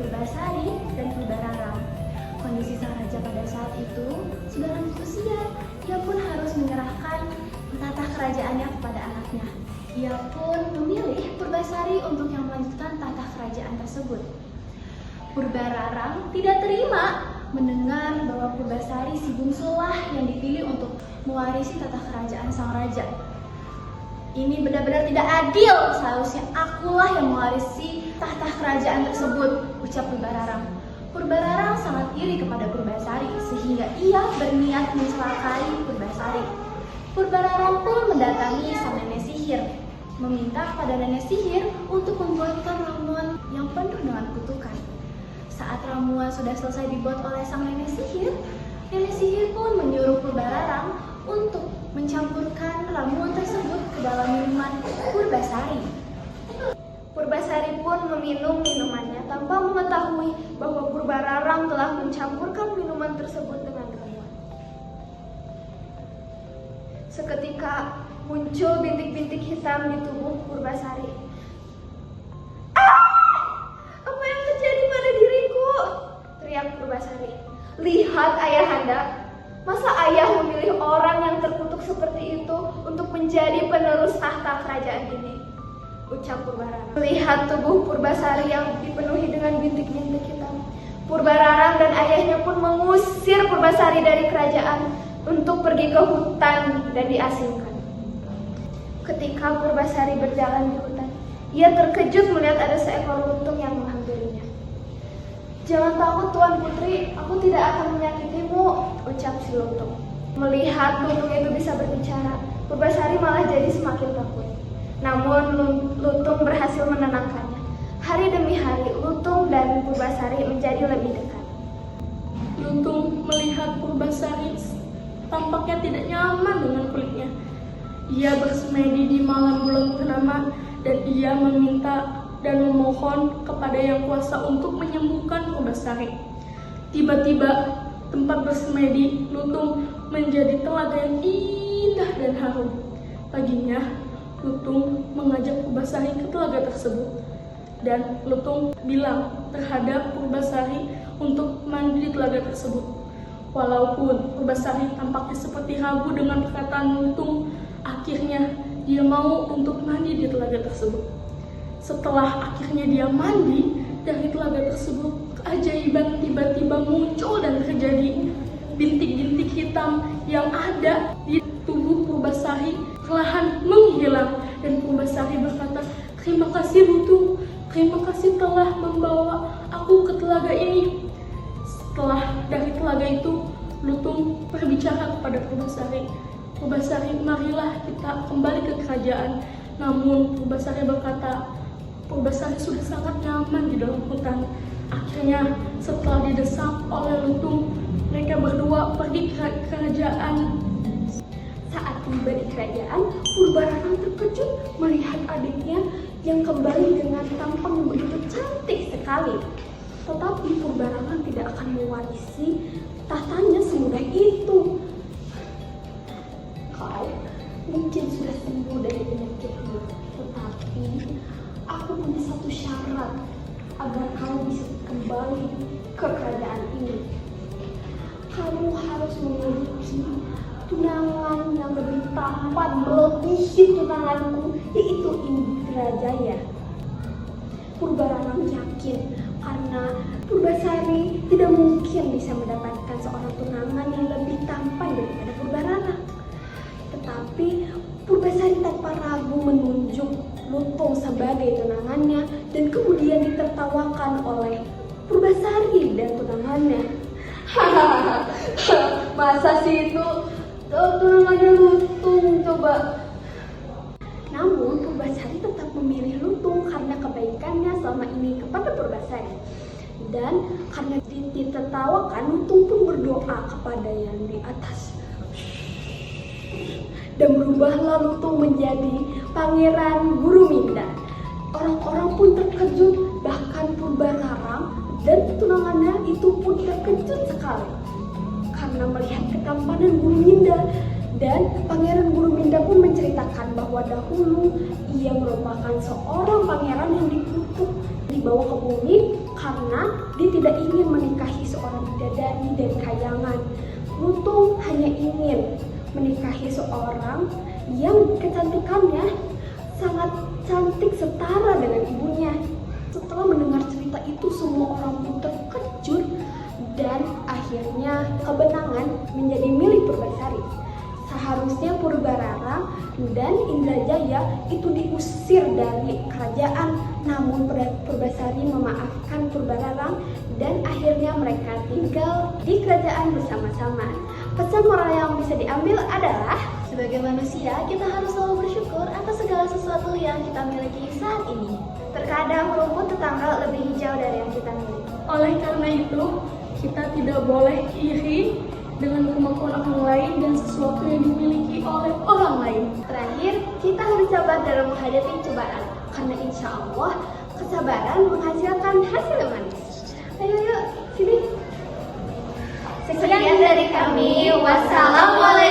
Purbasari dan Purbararang. Kondisi sang raja pada saat itu sudah lanjut usia. Ia pun harus menyerahkan tata kerajaannya kepada anaknya. Ia pun memilih Purbasari untuk yang melanjutkan tata kerajaan tersebut. Purbararang tidak terima mendengar bahwa Purbasari si bungsulah yang dipilih untuk mewarisi tata kerajaan sang raja. Ini benar-benar tidak adil, seharusnya akulah yang mewarisi tahta kerajaan tersebut, ucap Purbararang. Purbararang sangat iri kepada Purbasari sehingga ia berniat mencelakai Purbasari. Purbararang pun mendatangi sang nenek sihir, meminta kepada nenek sihir untuk membuatkan ramuan yang penuh dengan kutukan. Saat ramuan sudah selesai dibuat oleh sang nenek sihir pun menyuruh Purbararang untuk mencampurkan ramuan tersebut ke dalam minuman Purbasari. Purbasari pun meminum minumannya tanpa mengetahui bahwa Purbararang telah mencampurkan minuman tersebut dengan ramuan. Seketika muncul bintik-bintik hitam di tubuh Purbasari. Apa yang terjadi pada diriku? Teriak Purbasari. Lihat ayahanda, masa ayah memilih orang yang terkutuk seperti itu untuk menjadi penerus tahta kerajaan ini? Ucap Purbararang. Melihat tubuh Purbasari yang dipenuhi dengan bintik-bintik hitam, Purbararang dan ayahnya pun mengusir Purbasari dari kerajaan untuk pergi ke hutan dan diasingkan. Ketika Purbasari berjalan di hutan, ia terkejut melihat ada seekor lutung yang menghampirinya. Jangan takut Tuan Putri, aku tidak akan menyakitimu, ucap si lutung. Melihat lutung itu bisa berbicara, Purbasari malah jadi semakin takut. Namun lutung berhasil menenangkannya. Hari demi hari, lutung dan Purbasari menjadi lebih dekat. Lutung melihat Purbasari tampaknya tidak nyaman dengan kulitnya. Ia bersemedi di malam bulan purnama dan ia meminta dan memohon kepada Yang Kuasa untuk menyembuhkan Purbasari. Tiba-tiba tempat bersemedi lutung menjadi telaga yang indah dan harum. Paginya, lutung mengajak Purbasari ke telaga tersebut. Dan lutung bilang terhadap Purbasari untuk mandi di telaga tersebut. Walaupun Purbasari tampaknya seperti ragu dengan perkataan lutung, akhirnya dia mau untuk mandi di telaga tersebut. Setelah akhirnya dia mandi dari telaga tersebut, keajaiban tiba-tiba muncul dan terjadi. Bintik-bintik hitam yang ada di tubuh Purbasari perlahan menghilang dan Purbasari berkata, "Terima kasih lutung, terima kasih telah membawa aku ke telaga ini." Setelah dari telaga itu, lutung berbicara kepada Purbasari, "Purbasari, marilah kita kembali ke kerajaan." Namun Purbasari berkata, Purbasari sudah sangat nyaman di dalam hutan. Akhirnya setelah didesak oleh lutung, mereka berdua pergi ke kerajaan. Saat tiba di kerajaan, Purbararang terkejut melihat adiknya yang kembali dengan tampang yang begitu cantik sekali. Tetapi Purbararang tidak akan mewarisi tahtanya semudah itu. Kau mungkin sudah sembuh dari penyakitmu, tetapi aku punya satu syarat agar kamu bisa kembali ke kerajaan ini. Kamu harus memiliki tunangan yang lebih tampan melebihi tunanganku, yaitu Indrajaya. Purbararang yakin karena Purbasari tidak mungkin bisa mendapatkan seorang tunangan yang lebih tampan daripada Purbararang. Tetapi Purbasari tanpa ragu menunjuk lutung sebagai tunangannya dan kemudian ditertawakan oleh Purbasari dan tunangannya. Hahaha, masa sih itu tunangannya lutung coba. Namun Purbasari tetap memilih lutung karena kebaikannya selama ini kepada Purbasari. Dan karena ditertawakan, lutung pun berdoa kepada yang di atas. Dan berubahlah lutung menjadi Pangeran Guruminda. Orang-orang pun terkejut, bahkan Purbararang dan tunangannya itu pun terkejut sekali karena melihat ketampanan Guruminda. Dan Pangeran Guruminda pun menceritakan bahwa dahulu ia merupakan seorang pangeran yang dikutuk, dibawa ke bumi karena dia tidak ingin menikahi seorang bidadari dari kayangan. Runtung hanya ingin menikahi seorang yang kecantikannya sangat cantik setara dengan ibunya. Setelah mendengar cerita itu, semua orang pun terkejut dan akhirnya kebenangan menjadi milik Purbasari. Seharusnya Purbararang dan Indrajaya itu diusir dari kerajaan, namun Purbasari memaafkan Purbararang dan akhirnya mereka tinggal di kerajaan bersama-sama. Pesan moral yang bisa diambil adalah sebagai manusia kita harus selalu bersyukur atas segala sesuatu yang kita miliki saat ini. Terkadang rumput tetangga lebih hijau dari yang kita miliki. Oleh karena itu, kita tidak boleh iri dengan kemampuan orang lain dan sesuatu yang dimiliki oleh orang lain. Terakhir, kita harus sabar dalam menghadapi cobaan, karena insya Allah kesabaran menghasilkan hasil yang manis. Ayo yuk, sini. Sekian dari kami. Wassalamualaikum.